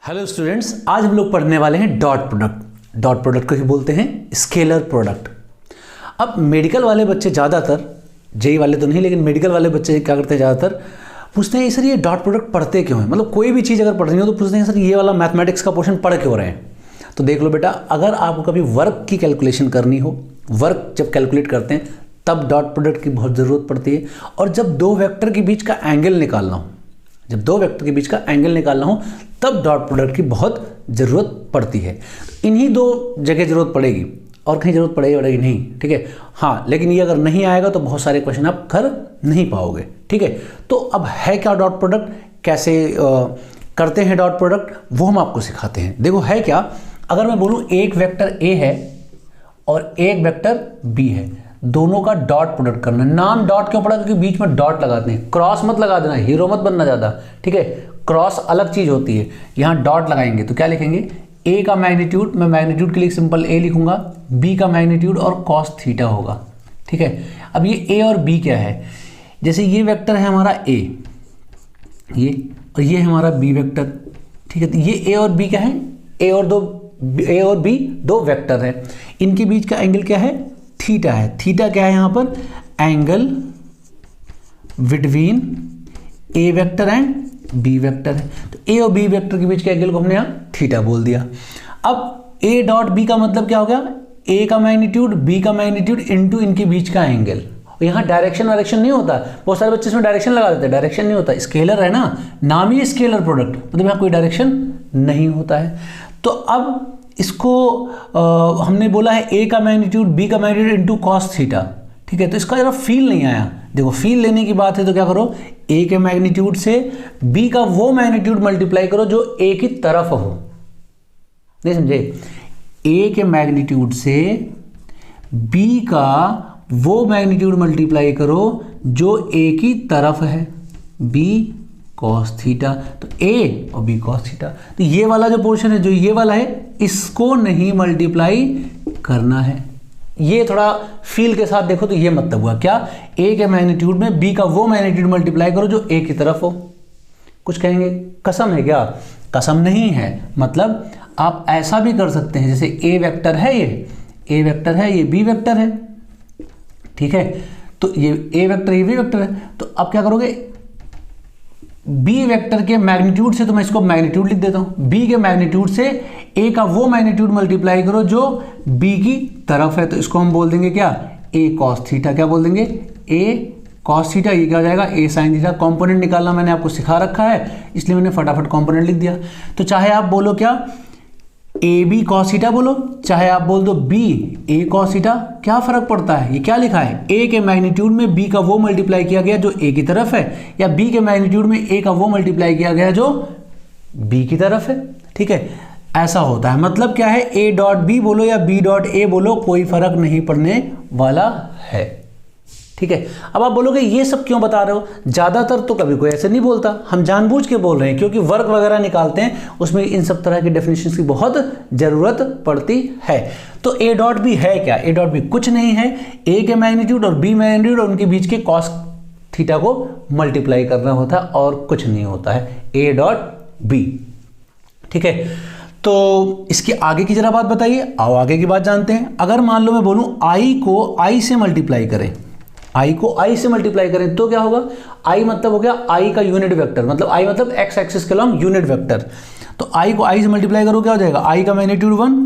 Hello students, आज हम लोग पढ़ने वाले हैं डॉट प्रोडक्ट। डॉट प्रोडक्ट को ही बोलते हैं स्केलर प्रोडक्ट। अब मेडिकल वाले बच्चे ज़्यादातर, जेई वाले तो नहीं लेकिन मेडिकल वाले बच्चे क्या करते हैं, ज़्यादातर पूछते हैं सर ये डॉट प्रोडक्ट पढ़ते क्यों हैं। मतलब कोई भी चीज़ अगर पढ़नी हो तो पूछते हैं सर ये वाला मैथमेटिक्स का पोर्शन पढ़ क्यों रहे हैं। तो देख लो बेटा, अगर आपको कभी वर्क की कैलकुलेशन करनी हो, वर्क जब कैलकुलेट करते हैं तब डॉट प्रोडक्ट की बहुत ज़रूरत पड़ती है। और जब दो वेक्टर के बीच का एंगल निकालना हो, जब दो वेक्टर के बीच का एंगल निकालना हो तब डॉट प्रोडक्ट की बहुत ज़रूरत पड़ती है। इन्हीं दो जगह ज़रूरत पड़ेगी और कहीं ज़रूरत पड़ेगी नहीं, ठीक है। हाँ, लेकिन ये अगर नहीं आएगा तो बहुत सारे क्वेश्चन आप कर नहीं पाओगे, ठीक है। तो अब है क्या डॉट प्रोडक्ट, कैसे करते हैं डॉट प्रोडक्ट, वो हम आपको सिखाते हैं। देखो है क्या, अगर मैं बोलूँ एक वेक्टर ए है और एक वेक्टर बी है, दोनों का डॉट प्रोडक्ट करना। नाम डॉट क्यों पड़ा, क्योंकि बीच में डॉट लगाते हैं। क्रॉस मत लगा देना, हीरो मत बनना ज़्यादा, ठीक है। क्रॉस अलग चीज़ होती है, यहाँ डॉट लगाएंगे तो क्या लिखेंगे, ए का मैग्नीट्यूड, मैं मैग्नीट्यूड के लिए सिंपल ए लिखूंगा, बी का मैग्नीट्यूड और कॉस थीटा होगा, ठीक है। अब ये ए और बी क्या है, जैसे ये वेक्टर है हमारा ए, ये और ये है हमारा बी वेक्टर, ठीक है। तो ये ए और बी क्या है, ए और बी दो वेक्टर है, इनके बीच का एंगल क्या है, थीटा है। थीटा क्या है यहाँ पर, angle between A vector and B vector है। तो ए और बी वेक्टर के बीच के एंगल को हमने यहाँ थीटा बोल दिया। अब ए डॉट बी का मतलब क्या हो गया, ए का मैग्नीट्यूड बी का मैग्नीट्यूड इनटू इनके बीच का एंगल। यहाँ डायरेक्शन नहीं होता, बहुत सारे बच्चे इसमें डायरेक्शन लगा देते हैं, डायरेक्शन नहीं होता, स्केलर है ना, नाम ही स्केलर प्रोडक्ट, मतलब यहाँ कोई डायरेक्शन नहीं होता है। तो अब इसको हमने बोला है ए का मैग्नीट्यूड बी का मैग्नीट्यूड इनटू कॉस थीटा, ठीक है। तो इसका जरा फील नहीं आया, देखो फील लेने की बात है तो क्या करो, ए के मैग्नीट्यूड से बी का वो मैग्नीट्यूड मल्टीप्लाई करो जो ए की तरफ हो, नहीं समझे, ए के मैग्नीट्यूड से बी का वो मैग्नीट्यूड मल्टीप्लाई करो जो ए की तरफ है, बी कॉस थीटा, तो ए और बी कॉस थीटा। तो ये वाला जो पोर्शन है, जो ये वाला है, इसको नहीं मल्टीप्लाई करना है। ये थोड़ा फील के साथ देखो तो ये मतलब हुआ क्या, ए के मैग्नीट्यूड में बी का वो मैग्नीट्यूड मल्टीप्लाई करो जो ए की तरफ हो। कुछ कहेंगे कसम है क्या, कसम नहीं है, मतलब आप ऐसा भी कर सकते हैं, जैसे ए वेक्टर है, ये ए वेक्टर है, ये बी वेक्टर है, ठीक है। तो ये ए वेक्टर ये बी वेक्टर है, तो अब क्या करोगे, बी वेक्टर के मैग्नीट्यूड से, तो मैं इसको मैग्नीट्यूड लिख देता हूं, बी के मैग्नीट्यूड से ए का वो मैग्नीट्यूड मल्टीप्लाई करो जो बी की तरफ है, तो इसको हम बोल देंगे क्या, ए कॉस थीटा। क्या बोल देंगे, ए कॉस थीटा। ये क्या हो जाएगा, ए साइन थीटा। कंपोनेंट निकालना मैंने आपको सिखा रखा है, इसलिए मैंने फटाफट कंपोनेंट लिख दिया। तो चाहे आप बोलो क्या, ए बी कॉस थीटा बोलो, चाहे आप बोल दो बी ए कॉस थीटा, क्या फर्क पड़ता है। ये क्या लिखा है, ए के मैग्नीट्यूड में बी का वो मल्टीप्लाई किया गया जो ए की तरफ है, या बी के मैग्नीट्यूड में ए का वो मल्टीप्लाई किया गया जो बी की तरफ है, ठीक है। ऐसा होता है, मतलब क्या है, ए डॉट बी बोलो या बी डॉट ए बोलो, कोई फर्क नहीं पड़ने वाला है, ठीक है। अब आप बोलोगे ये सब क्यों बता रहे हो, ज्यादातर तो कभी कोई ऐसे नहीं बोलता, हम जानबूझ के बोल रहे हैं क्योंकि वर्क वगैरह निकालते हैं, उसमें इन सब तरह की डेफिनेशंस की बहुत जरूरत पड़ती है। तो ए डॉट बी है क्या, ए डॉट बी कुछ नहीं है, ए के मैग्नीट्यूड और बी मैग्नीट्यूड और उनके बीच के कॉस थीटा को मल्टीप्लाई करना होता है और कुछ नहीं होता है, ए डॉट बी, ठीक है। तो इसके आगे की जरा बात बताइए, आओ आगे की बात जानते हैं। अगर मान लो मैं बोलूं आई को आई से मल्टीप्लाई करें, आई को आई से मल्टीप्लाई करें तो क्या होगा, आई मतलब हो गया आई का यूनिट वेक्टर, मतलब आई मतलब एक्स एक्सिस के लॉन्ग यूनिट वेक्टर। तो आई को आई से मल्टीप्लाई करो क्या हो जाएगा, आई का मैग्नीट्यूड 1,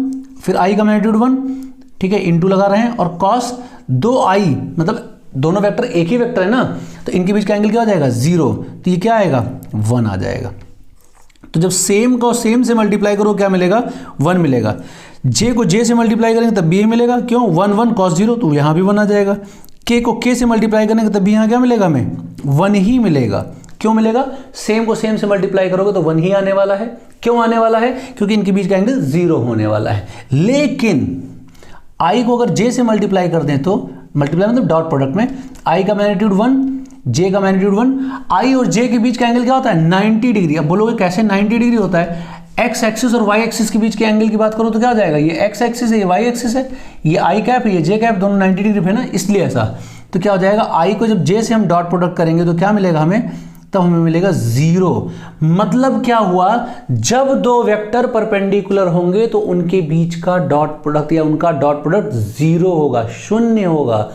फिर आई का मैग्नीट्यूड 1, ठीक है, इंटू लगा रहे हैं, और कॉस दो आई, मतलब दोनों वेक्टर एक ही वेक्टर है ना, तो इनके बीच का एंगल क्या हो जाएगा, 0, तो ये क्या आएगा, 1 आ जाएगा। तो जब सेम को सेम से मल्टीप्लाई करो क्या मिलेगा, 1 मिलेगा। जे को जे से मल्टीप्लाई करेंगे तब भी ये मिलेगा, क्यों, 1 1 कॉस 0, तो यहाँ भी 1 आ जाएगा। के को के से मल्टीप्लाई करेंगे तब भी यहाँ क्या मिलेगा, हमें 1 ही मिलेगा। क्यों मिलेगा, सेम को सेम से मल्टीप्लाई करोगे तो 1 ही आने वाला है। क्यों आने वाला है, क्योंकि इनके बीच का एंगल 0 होने वाला है। लेकिन आई को अगर जे से मल्टीप्लाई कर दें, तो मल्टीप्लाई मतलब डॉट प्रोडक्ट में आई का मैग्नीट्यूड 1 जे का मैग्नीट्यूड 1, आई और जे के बीच का एंगल क्या होता है, 90 डिग्री। अब बोलोगे कैसे 90 डिग्री होता है, एक्स एक्सिस और वाई एक्सिस के बीच के एंगल की बात करो तो क्या हो जाएगा, ये एक्स एक्सिस है, ये वाई एक्सिस है, ये आई कैप है, ये जे कैप, दोनों 90 डिग्री है ना, इसलिए ऐसा। तो क्या हो जाएगा, आई को जब जे से हम डॉट प्रोडक्ट करेंगे तो क्या मिलेगा हमें, तब हमें मिलेगा 0। मतलब क्या हुआ, जब दो वेक्टर परपेंडिकुलर होंगे तो उनके बीच का डॉट प्रोडक्ट या उनका डॉट प्रोडक्ट 0 होगा, 0 होगा।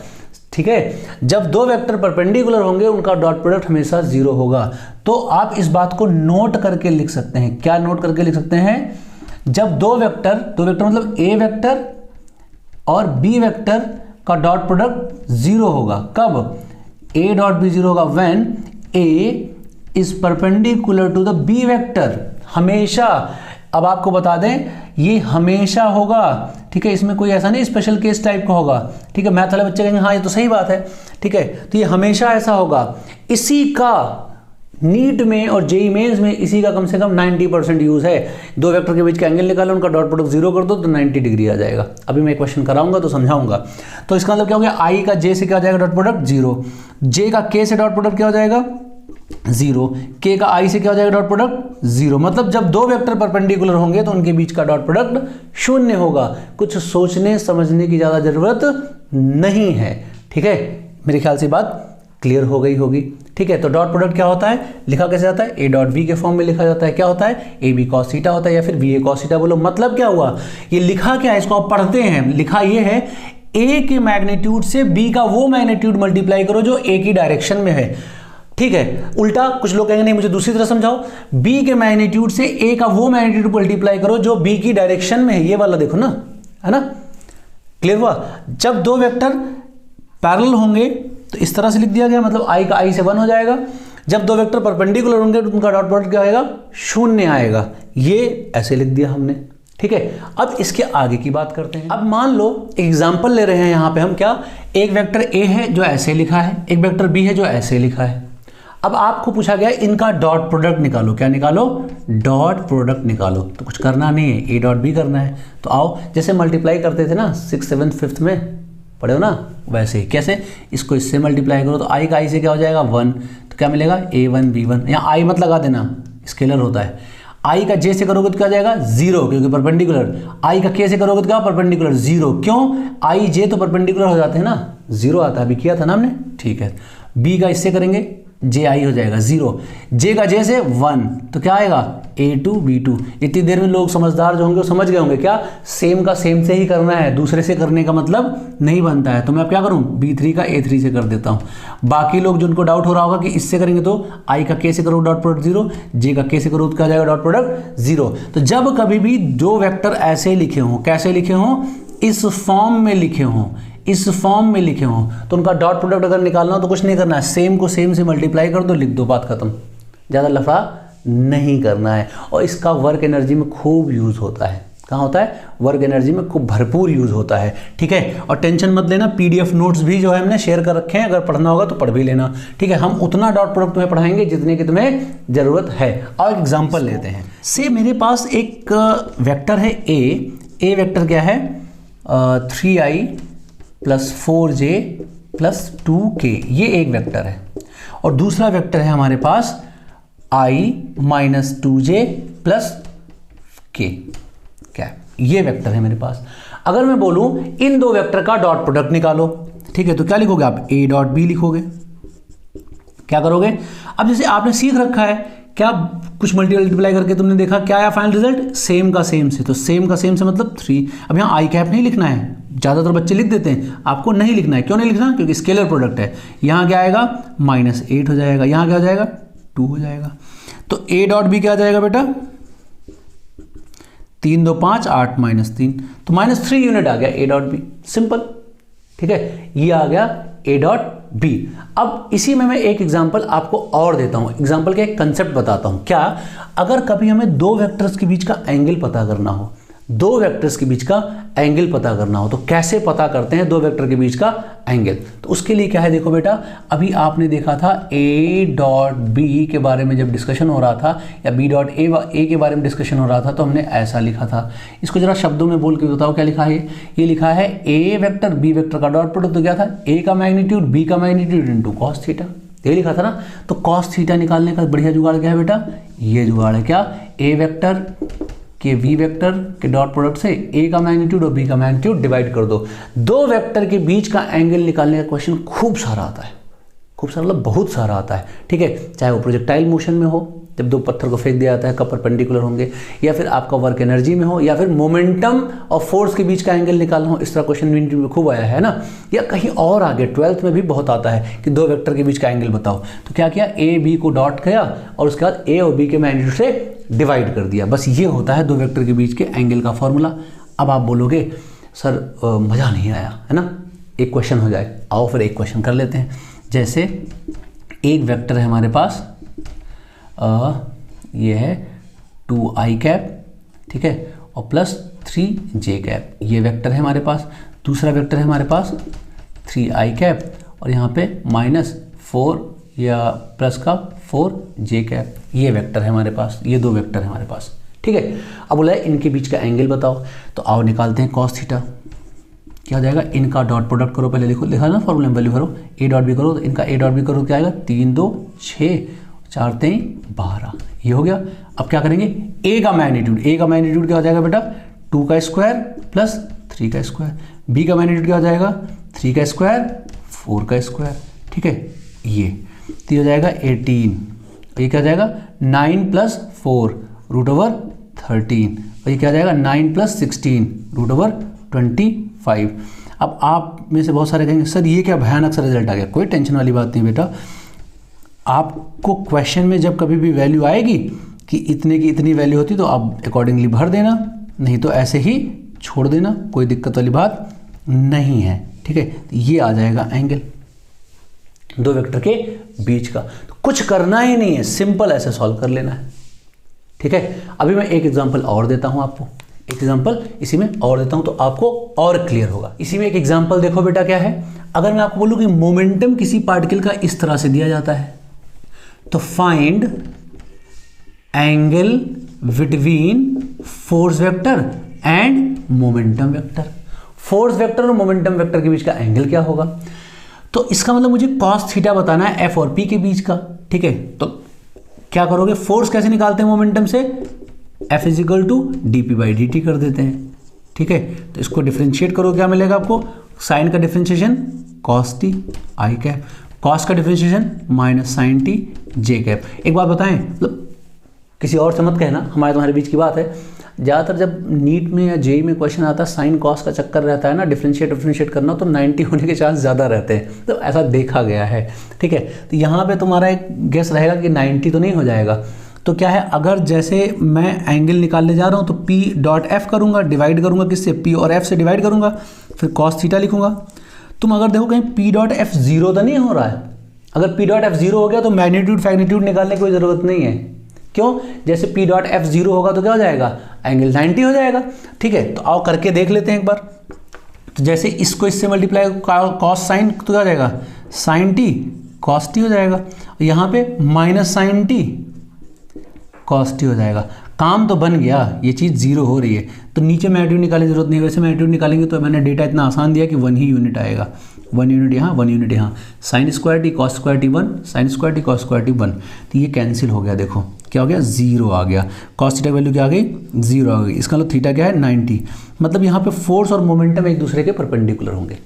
ठीक है, जब दो वेक्टर परपेंडिकुलर होंगे उनका डॉट प्रोडक्ट हमेशा 0 होगा। तो आप इस बात को नोट करके लिख सकते हैं। क्या नोट करके लिख सकते हैं? जब दो वेक्टर मतलब ए वेक्टर और बी वेक्टर का डॉट प्रोडक्ट 0 होगा। कब? ए डॉट बी 0 होगा when A is perpendicular to the B vector. हमेशा, अब आपको बता दें ये हमेशा होगा। ठीक है, इसमें कोई ऐसा नहीं स्पेशल केस टाइप का होगा। ठीक है, मैथ वाले बच्चे कहेंगे हाँ ये तो सही बात है। ठीक है, तो ये हमेशा ऐसा होगा। इसी का नीट में और जेईई मेंस में इसी का कम से कम 90% यूज है। दो वेक्टर के बीच का एंगल निकालो, उनका डॉट प्रोडक्ट 0 कर दो तो 90 डिग्री आ जाएगा। अभी मैं क्वेश्चन कराऊंगा तो समझाऊंगा। तो इसका मतलब क्या हो गया, आई का जे से क्या हो जाएगा डॉट प्रोडक्ट 0, जे का के से डॉट प्रोडक्ट क्या हो जाएगा 0, के का आई से क्या हो जाएगा डॉट प्रोडक्ट 0। मतलब जब दो वेक्टर परपेंडिकुलर होंगे तो उनके बीच का डॉट प्रोडक्ट 0 होगा। कुछ सोचने समझने की ज़्यादा जरूरत नहीं है। ठीक है, मेरे ख्याल से बात क्लियर हो गई होगी। ठीक है, तो डॉट प्रोडक्ट क्या होता है, लिखा कैसे जाता है, ए डॉट बी के फॉर्म में लिखा जाता है। क्या होता है, ए बी कॉस थीटा होता है या फिर बी ए कॉस थीटा। बोलो मतलब क्या हुआ, ये लिखा क्या है, इसको आप पढ़ते हैं। लिखा ये है ए के मैग्नीट्यूड से बी का वो मैग्नीट्यूड मल्टीप्लाई करो जो ए की डायरेक्शन में है। ठीक है, उल्टा कुछ लोग कहेंगे नहीं मुझे दूसरी तरह समझाओ, बी के मैग्नीट्यूड से ए का वो मैग्नीट्यूड मल्टीप्लाई करो जो बी की डायरेक्शन में है। ये वाला देखो ना, है ना, क्लियर हुआ। जब दो वेक्टर पैरेलल होंगे तो इस तरह से लिख दिया गया, मतलब आई का आई से 1 हो जाएगा। जब दो वेक्टर परपेंडिकुलर होंगे तो उनका डॉट प्रोडक्ट क्या आएगा, 0 आएगा। ये ऐसे लिख दिया हमने। ठीक है, अब इसके आगे की बात करते हैं। अब मान लो एग्जांपल ले रहे हैं यहाँ पे हम, क्या, एक वेक्टर ए है जो ऐसे लिखा है, एक वेक्टर बी है जो ऐसे लिखा है। अब आपको पूछा गया इनका डॉट प्रोडक्ट निकालो। क्या निकालो, डॉट प्रोडक्ट निकालो। तो कुछ करना नहीं है, ए डॉट बी करना है। तो आओ, जैसे मल्टीप्लाई करते थे ना 6th 7th 5th में पढ़े हो ना, वैसे ही। कैसे, इसको इससे मल्टीप्लाई करो तो आई का आई से क्या हो जाएगा 1, तो क्या मिलेगा a1 b1। यहाँ आई मत लगा देना, स्केलर होता है। आई का जे से करोगे तो क्या जाएगा 0 क्योंकि परपेंडिकुलर। आई का के से करोगे तो क्या परपेंडिकुलर 0। क्यों, आई जे तो परपेंडिकुलर हो जाते हैं ना, 0 आता है, अभी किया था ना हमने। ठीक है, बी का इससे करेंगे जे आई हो जाएगा 0, जे का जे से 1 तो क्या आएगा a2 b2। इतनी देर में लोग समझदार जो होंगे वो समझ गए होंगे क्या, सेम का सेम से ही करना है, दूसरे से करने का मतलब नहीं बनता है। तो मैं अब क्या करूं, b3 का a3 से कर देता हूं। बाकी लोग जिनको डाउट हो रहा होगा कि इससे करेंगे तो आई का के से करो डॉट प्रोडक्ट 0, जे का के से करो तो क्या जाएगा डॉट प्रोडक्ट 0। तो जब कभी भी दो वेक्टर ऐसे लिखे हों, कैसे लिखे हों, इस फॉर्म में लिखे हों, इस फॉर्म में लिखे हों, तो उनका डॉट प्रोडक्ट अगर निकालना हो तो कुछ नहीं करना है, सेम को सेम से मल्टीप्लाई कर दो, लिख दो, बात खत्म। ज़्यादा लफड़ा नहीं करना है। और इसका वर्क एनर्जी में खूब यूज़ होता है। कहाँ होता है, वर्क एनर्जी में खूब भरपूर यूज़ होता है। ठीक है, और टेंशन मत लेना, पीडीएफ नोट्स भी जो है हमने शेयर कर रखे हैं, अगर पढ़ना होगा तो पढ़ भी लेना। ठीक है, हम उतना डॉट प्रोडक्ट तुम्हें पढ़ाएंगे जितने की तुम्हें ज़रूरत है। और एग्जाम्पल लेते हैं। से मेरे पास एक वेक्टर है ए वेक्टर क्या है 3i + 4j + 2k, ये एक वेक्टर है। और दूसरा वेक्टर है हमारे पास i - 2j + k, क्या है, ये वेक्टर है मेरे पास। अगर मैं बोलूं इन दो वेक्टर का डॉट प्रोडक्ट निकालो, ठीक है, तो क्या लिखोगे आप, a डॉट बी लिखोगे। क्या करोगे, अब जैसे आपने सीख रखा है, क्या कुछ मल्टीप्लाई करके तुमने देखा क्या आया फाइनल रिजल्ट, सेम का सेम से। तो सेम का सेम से मतलब 3। अब यहाँ आई कैप नहीं लिखना है, ज़्यादातर बच्चे लिख देते हैं, आपको नहीं लिखना है। क्यों नहीं लिखना, क्योंकि स्केलर प्रोडक्ट है। यहाँ क्या आएगा -8 हो जाएगा, यहाँ क्या हो जाएगा 2 हो जाएगा। तो a डॉट बी क्या आ जाएगा बेटा 3 2 5 8 -3, तो -3 यूनिट आ गया a डॉट बी, सिंपल। ठीक है, ये आ गया a डॉट बी। अब इसी में मैं एक एग्जांपल आपको और देता हूं, एग्जांपल का एक कंसेप्ट बताता हूं। क्या, अगर कभी हमें दो वेक्टर्स के बीच का एंगल पता करना हो, दो वेक्टर्स के बीच का एंगल पता करना हो, तो कैसे पता करते हैं दो वेक्टर के बीच का एंगल। तो उसके लिए क्या है, देखो बेटा, अभी आपने देखा था a डॉट बी के बारे में जब डिस्कशन हो रहा था, या b डॉट ए के बारे में डिस्कशन हो रहा था, तो हमने ऐसा लिखा था। इसको जरा शब्दों में बोल के बताओ क्या लिखा है। ये लिखा है a वेक्टर b वेक्टर का डॉट प्रोडक्ट, तो क्या था a का मैग्नीट्यूड b का मैग्नीट्यूड इनटू कॉस थीटा, ये लिखा था ना। तो कॉस थीटा निकालने का बढ़िया जुगाड़ क्या है बेटा, ये जुगाड़ है। क्या, a वेक्टर के v वेक्टर के डॉट प्रोडक्ट से a का मैग्नीट्यूड और b का मैग्नीट्यूड डिवाइड कर दो। दो वेक्टर के बीच का एंगल निकालने का क्वेश्चन खूब सारा आता है, खूब सारा मतलब बहुत सारा आता है, ठीक है। चाहे वो प्रोजेक्टाइल मोशन में हो, जब दो पत्थर को फेंक दिया जाता है कब परपेंडिकुलर होंगे, या फिर आपका वर्क एनर्जी में हो, या फिर मोमेंटम और फोर्स के बीच का एंगल निकालना हो। इस तरह क्वेश्चन में खूब आया है ना, या कहीं और आगे 12th में भी बहुत आता है कि दो वेक्टर के बीच का एंगल बताओ। तो क्या किया, ए बी को डॉट किया और उसके बाद ए और बी के मैग्नीट्यूड से डिवाइड कर दिया। बस ये होता है दो वेक्टर के बीच के एंगल का फॉर्मूला। अब आप बोलोगे सर मज़ा नहीं आया, है ना, एक क्वेश्चन हो जाए। आओ फिर एक क्वेश्चन कर लेते हैं। जैसे एक वेक्टर है हमारे पास, ये है 2i कैप, ठीक है, और प्लस 3j कैप, ये वेक्टर है हमारे पास। दूसरा वेक्टर है हमारे पास 3i कैप और यहाँ पे -4 या प्लस का 4j कैप, ये वेक्टर है हमारे पास, ये दो वेक्टर है हमारे पास, ठीक है। अब बोला है इनके बीच का एंगल बताओ, तो आओ निकालते हैं cos थीटा। क्या हो जाएगा, इनका डॉट प्रोडक्ट करो, पहले लिखो, लिखा ना फॉर्मूला में, वैल्यू करो, ए डॉट भी करो, तो इनका ए डॉट भी करो, क्या आएगा 3 2 6 4 3 12, ये हो गया। अब क्या करेंगे, ए का मैग्नीट्यूड क्या हो जाएगा बेटा, 2 का स्क्वायर प्लस 3 का स्क्वायर, बी का मैग्नीट्यूड क्या हो जाएगा, 3 का स्क्वायर 4 का स्क्वायर, ठीक है। ये तो हो जाएगा 18, ये क्या हो जाएगा 9 + 4 √13, और ये क्या हो जाएगा 9 + 16 √25। अब आप में से बहुत सारे कहेंगे सर ये क्या भयानक सा रिजल्ट आ गया। कोई टेंशन वाली बात नहीं बेटा, आपको क्वेश्चन में जब कभी भी वैल्यू आएगी कि इतने की इतनी वैल्यू होती तो आप अकॉर्डिंगली भर देना, नहीं तो ऐसे ही छोड़ देना, कोई दिक्कत वाली बात नहीं है, ठीक है। तो ये आ जाएगा एंगल दो वेक्टर के बीच का। तो कुछ करना ही नहीं है, सिंपल ऐसे सॉल्व कर लेना है, ठीक है। अभी मैं एक एग्जांपल और देता हूं आपको, एक एग्जांपल इसी में और देता हूं तो आपको और क्लियर होगा। इसी में एक एग्जांपल देखो बेटा, क्या है, अगर मैं आपको बोलूं कि मोमेंटम किसी पार्टिकल का इस तरह से दिया जाता है, तो find angle between force vector and momentum vector. Force vector और मोमेंटम वेक्टर के बीच का एंगल क्या होगा, तो इसका मतलब मुझे cos थीटा बताना है एफ और पी के बीच का, ठीक है। तो क्या करोगे, फोर्स कैसे निकालते हैं मोमेंटम से, F = dp/dt कर देते हैं, ठीक है। तो इसको डिफरेंशिएट करो, क्या मिलेगा आपको, साइन का differentiation cos t i cap, cos का differentiation -sin t j cap. एक बात बताएं, मतलब किसी और से मत कहना, हमारे तुम्हारे बीच की बात है। ज़्यादातर जब नीट में या जेई में क्वेश्चन आता है साइन कॉस का चक्कर रहता है ना, डिफरेंशिएट करना, तो 90 होने के चांस ज़्यादा रहते हैं, तो ऐसा देखा गया है, ठीक है। तो यहाँ पे तुम्हारा एक गेस रहेगा कि 90 तो नहीं हो जाएगा। तो क्या है, अगर जैसे मैं एंगल निकालने जा रहा हूँ तो P.F करूँगा, डिवाइड करूँगा किससे, P और F से डिवाइड करूँगा, फिर cos थीटा लिखूँगा। तुम अगर देखो कहीं P.F 0 तो नहीं हो रहा है, अगर P.F 0 हो गया तो मैग्नीट्यूड निकालने की कोई ज़रूरत नहीं है। क्यों, जैसे P.F 0 होगा तो क्या हो जाएगा, एंगल 90 हो जाएगा, ठीक है। तो आओ करके देख लेते हैं एक बार। तो जैसे इसको इससे मल्टीप्लाई cos साइन तो क्या हो जाएगा, sin t cos t हो जाएगा, यहाँ पे -sin t cos t हो जाएगा। काम तो बन गया, ये चीज़ 0 हो रही है, तो नीचे मैग्नीट्यूड निकालने की जरूरत नहीं है। वैसे मैग्नीट्यूड निकालेंगे तो मैंने डेटा इतना आसान दिया कि 1 ही यूनिट आएगा, 1 यूनिट यहाँ 1 यूनिट यहाँ, sin² t cos² t 1, sin² t cos² t 1, तो ये कैंसिल हो गया। देखो क्या हो गया, 0 आ गया, cos थीटा वैल्यू क्या आ गई, 0 आ गई। इसका मतलब थीटा क्या है 90, मतलब यहाँ पे फोर्स और मोमेंटम एक दूसरे के परपेंडिकुलर होंगे,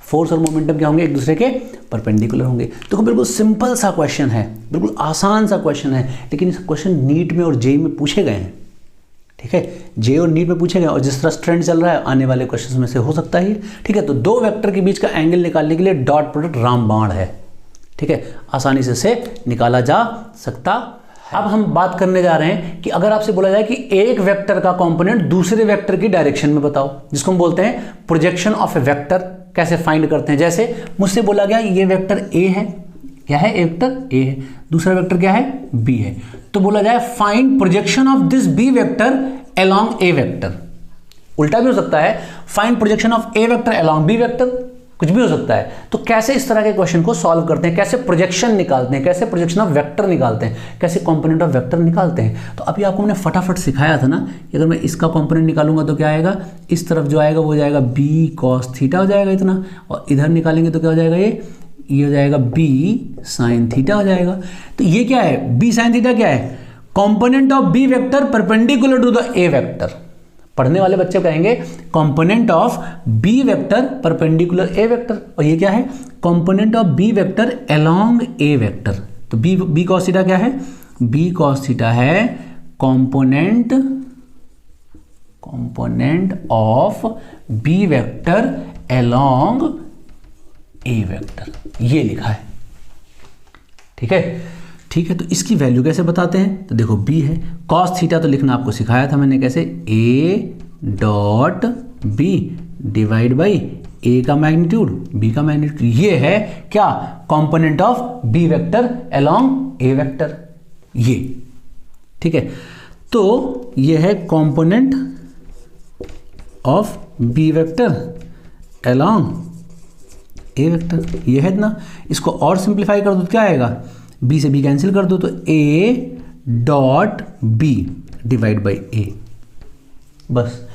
फोर्स और मोमेंटम क्या होंगे, एक दूसरे के परपेंडिकुलर होंगे। देखो बिल्कुल सिंपल सा क्वेश्चन है, बिल्कुल आसान सा क्वेश्चन है, लेकिन इस क्वेश्चन नीट में और जेई में पूछे गए हैं, ठीक है। जेई और नीट में पूछे गए, और जिस तरह ट्रेंड चल रहा है आने वाले क्वेश्चन में से हो सकता है, ठीक है। तो दो वेक्टर के बीच का एंगल निकालने के लिए डॉट प्रोडक्ट रामबाण है, ठीक है, आसानी से निकाला जा सकता। अब हम बात करने जा रहे हैं कि अगर आपसे बोला जाए कि एक वेक्टर का कंपोनेंट दूसरे वेक्टर की डायरेक्शन में बताओ, जिसको हम बोलते हैं प्रोजेक्शन ऑफ ए वेक्टर, कैसे फाइंड करते हैं। जैसे मुझसे बोला गया ये वेक्टर ए है, क्या है, एक वेक्टर ए है, दूसरा वेक्टर क्या है, बी है, तो बोला जाए find projection of this B vector along A vector. उल्टा भी हो सकता है, find projection of A vector along B vector, कुछ भी हो सकता है। तो कैसे इस तरह के क्वेश्चन को सॉल्व करते हैं, कैसे प्रोजेक्शन निकालते हैं, कैसे प्रोजेक्शन ऑफ वेक्टर निकालते हैं, कैसे कंपोनेंट ऑफ वेक्टर निकालते हैं। तो अभी आपको मैंने फटाफट सिखाया था ना कि अगर मैं इसका कंपोनेंट निकालूंगा तो क्या आएगा, इस तरफ जो आएगा वो हो जाएगा b cos थीटा हो जाएगा इतना, और इधर निकालेंगे तो क्या हो जाएगा, ये हो जाएगा b sin थीटा हो जाएगा। तो ये क्या है, b sin थीटा क्या है, component of b vector perpendicular to the a vector, पढ़ने वाले बच्चे कहेंगे component of B vector perpendicular A vector, और ये क्या है, component of B vector along A vector. तो बी कॉस थीटा क्या है, बी कॉस थीटा है component of B vector along A vector, ये लिखा है। ठीक है, तो इसकी वैल्यू कैसे बताते हैं, तो देखो बी है, कॉस थीटा तो लिखना आपको सिखाया था मैंने कैसे, A dot B divide by A का मैग्नीट्यूड बी का मैग्नीट्यूड, ये है क्या, component of B vector along A vector, ये। ठीक है, तो ये है component of B vector along A vector, ये है ना। इसको और सिंप्लीफाई कर दो तो क्या आएगा, बी से बी कैंसिल कर दो तो A dot B divide by A, बस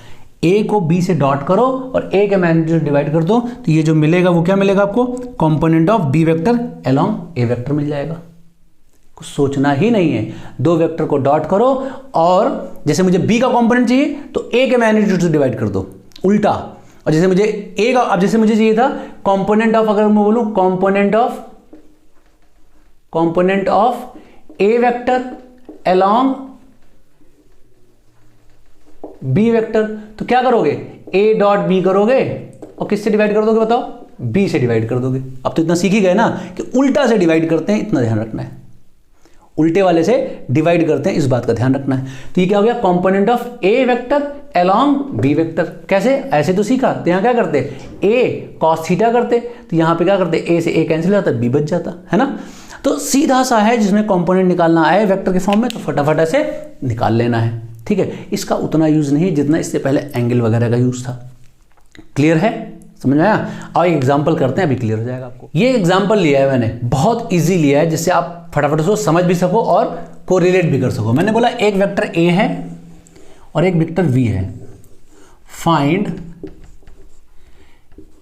ए को बी से डॉट करो और ए के मैग्नीट्यूड डिवाइड कर दो, तो ये जो मिलेगा वो क्या मिलेगा आपको, component of B vector along A vector मिल जाएगा। कुछ सोचना ही नहीं है, दो वेक्टर को डॉट करो और जैसे मुझे बी का कंपोनेंट चाहिए तो ए के मैग्नीट्यूड से डिवाइड कर दो, उल्टा। और जैसे मुझे ए का, अब जैसे मुझे चाहिए था कंपोनेंट ऑफ, अगर मैं बोलूं component of A vector along B vector, तो क्या करोगे, ए डॉट बी करोगे और किससे डिवाइड कर दोगे बताओ, बी से डिवाइड कर दोगे। अब तो इतना सीख ही गए ना कि उल्टा से डिवाइड करते हैं, इतना ध्यान रखना है, उल्टे वाले से डिवाइड करते हैं, इस बात का ध्यान रखना है। तो ये क्या हो गया, component of A vector along B vector. कैसे, ऐसे तो सीखा, तो यहाँ क्या करते, ए कॉस थीटा करते, तो यहाँ पे क्या करते, ए से ए कैंसिल हो जाता, बी बच जाता है ना। तो सीधा सा है, जिसमें कंपोनेंट निकालना आए वेक्टर के फॉर्म में तो फटाफट ऐसे निकाल लेना है। ठीक है, इसका उतना यूज नहीं जितना इससे पहले एंगल वगैरह का यूज था। क्लियर है, समझ में आया। और एक एग्जांपल करते हैं, अभी क्लियर हो जाएगा आपको। ये एग्जांपल लिया है मैंने, बहुत इजी लिया है, जिससे आप फटाफट उसको समझ भी सको और कोरिलेट भी कर सको। मैंने बोला एक वेक्टर ए है और एक वेक्टर वी है, find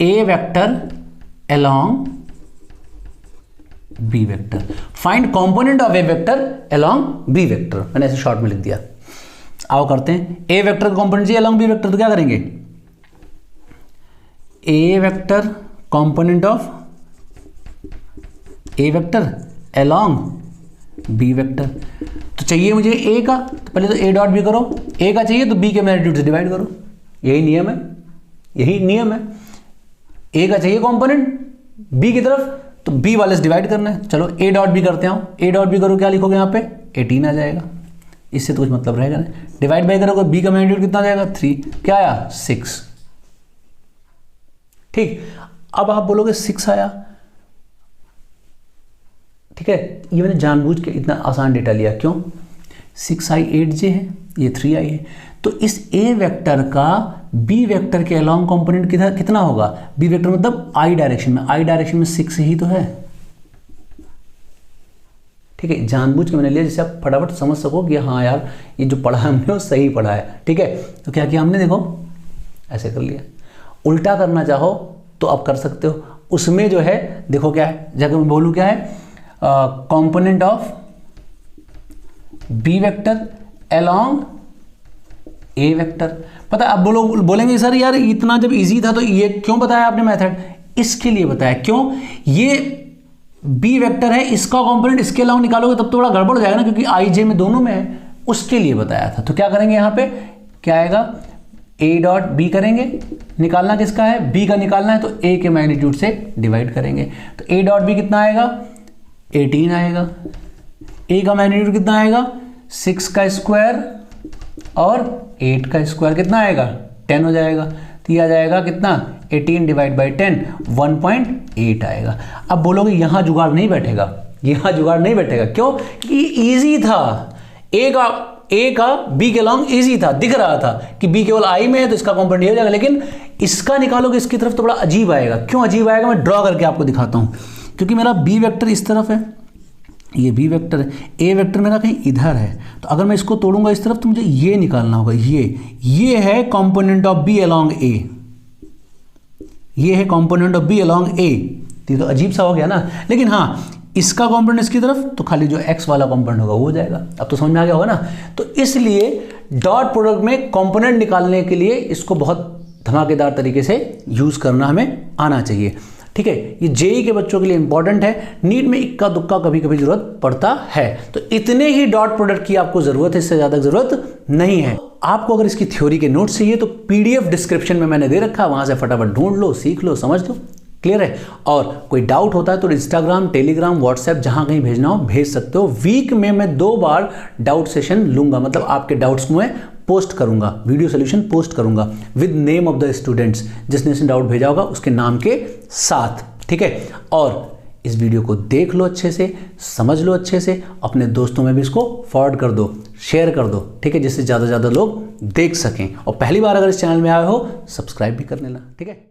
A vector along B vector, find component of A vector along B vector. मैंने ऐसे शॉर्ट में लिख दिया। आओ करते हैं, ए वेक्टर का कंपोनेंट चाहिए अलोंग बी वेक्टर, तो क्या करेंगे, A vector component of A vector along B vector. तो चाहिए मुझे ए का, तो पहले तो ए डॉट बी करो, ए का चाहिए तो बी के मैग्नीट्यूड से डिवाइड करो, यही नियम है, यही नियम है। ए का चाहिए कंपोनेंट बी की तरफ, तो बी वाले से डिवाइड करना है। चलो ए डॉट बी करते हैं, ए डॉट बी करो, क्या लिखोगे यहाँ पे, 18 आ जाएगा, इससे तो कुछ मतलब रहेगा नहीं। डिवाइड बाई करोगे, बी का मैग्नीट्यूड कितना आ जाएगा, 3, क्या आया 6। ठीक, अब आप बोलोगे 6 आया, ठीक है, ये मैंने जानबूझ के इतना आसान डेटा लिया, क्यों, 6i 8j है, ये 3i है, तो इस ए वेक्टर का बी वेक्टर के अलोंग कंपोनेंट कितना होगा, बी वेक्टर मतलब आई डायरेक्शन में, आई डायरेक्शन में 6 ही तो है। ठीक है, जानबूझ के मैंने लिया जिससे आप फटाफट समझ सको कि हाँ यार ये जो पढ़ा है हमने वो सही पढ़ा है। ठीक है, तो क्या किया हमने, देखो ऐसे कर लिया। उल्टा करना चाहो तो आप कर सकते हो, उसमें जो है देखो क्या है, जगह मैं बोलूँ क्या है, component of B vector along A vector. पता है, आप बोलेंगे सर यार इतना जब इजी था तो ये क्यों बताया आपने मेथड, इसके लिए बताया। क्यों, ये बी वेक्टर है, इसका कंपोनेंट इसके अलावा निकालोगे तब तो बड़ा गड़बड़ हो जाएगा ना, क्योंकि आई जे में दोनों में है, उसके लिए बताया था। तो क्या करेंगे यहाँ पे, क्या आएगा, ए डॉट बी करेंगे, निकालना किसका है, बी का निकालना है, तो ए के मैग्नीट्यूड से डिवाइड करेंगे। तो ए डॉट बी कितना आएगा, 18 आएगा। ए का मैग्नीट्यूड कितना आएगा, 6 का स्क्वायर और 8 का स्क्वायर कितना आएगा, 10 हो जाएगा। तो यह आ जाएगा कितना, 18 डिवाइड बाई 10 1.8 आएगा। अब बोलोगे यहाँ जुगाड़ नहीं बैठेगा, यहाँ जुगाड़ नहीं बैठेगा, क्यों, कि ईजी था, ए का बी के लॉन्ग ईजी था, दिख रहा था कि बी केवल आई में है तो इसका कंपोनेंट ये हो जाएगा। लेकिन इसका निकालोगे इसकी तरफ तो बड़ा अजीब आएगा। क्यों अजीब आएगा, मैं ड्रॉ करके आपको दिखाता हूँ। क्योंकि मेरा बी वेक्टर इस तरफ है, ये बी वेक्टर है, ए वेक्टर मेरा कहीं इधर है, तो अगर मैं इसको तोड़ूंगा इस तरफ तो मुझे ये निकालना होगा, ये है कंपोनेंट ऑफ बी अलोंग ए, ये है कंपोनेंट ऑफ बी अलोंग ए। तो अजीब सा हो गया ना। लेकिन हाँ, इसका कंपोनेंट इसकी तरफ, तो खाली जो x वाला कंपोनेंट होगा वो हो जाएगा। अब तो समझ में आ गया होगा ना। तो इसलिए डॉट प्रोडक्ट में कंपोनेंट निकालने के लिए इसको बहुत धमाकेदार तरीके से यूज करना हमें आना चाहिए, ठीक है। ये जेई के बच्चों के लिए इंपॉर्टेंट है, नीट में इक्का दुक्का कभी कभी जरूरत पड़ता है। तो इतने ही डॉट प्रोडक्ट की आपको जरूरत है, इससे ज्यादा जरूरत नहीं है। आपको अगर इसकी थ्योरी के नोट्स चाहिए तो पीडीएफ डिस्क्रिप्शन में मैंने दे रखा है, वहां से फटाफट ढूंढ लो, सीख लो, समझ लो। क्लियर है। और कोई डाउट होता है तो इंस्टाग्राम, टेलीग्राम, व्हाट्सएप जहां कहीं भेजना हो भेज सकते हो। वीक में मैं 2 बार डाउट सेशन लूंगा, मतलब आपके डाउट्स को मैं पोस्ट करूंगा, वीडियो सोल्यूशन पोस्ट करूंगा with name of the students, जिसने इसने डाउट भेजा होगा उसके नाम के साथ, ठीक है। और इस वीडियो को देख लो अच्छे से, समझ लो अच्छे से, अपने दोस्तों में भी इसको फॉरवर्ड कर दो, शेयर कर दो, ठीक है, जिससे ज़्यादा से ज़्यादा लोग देख सकें। और पहली बार अगर इस चैनल में आए हो सब्सक्राइब भी कर लेना, ठीक है।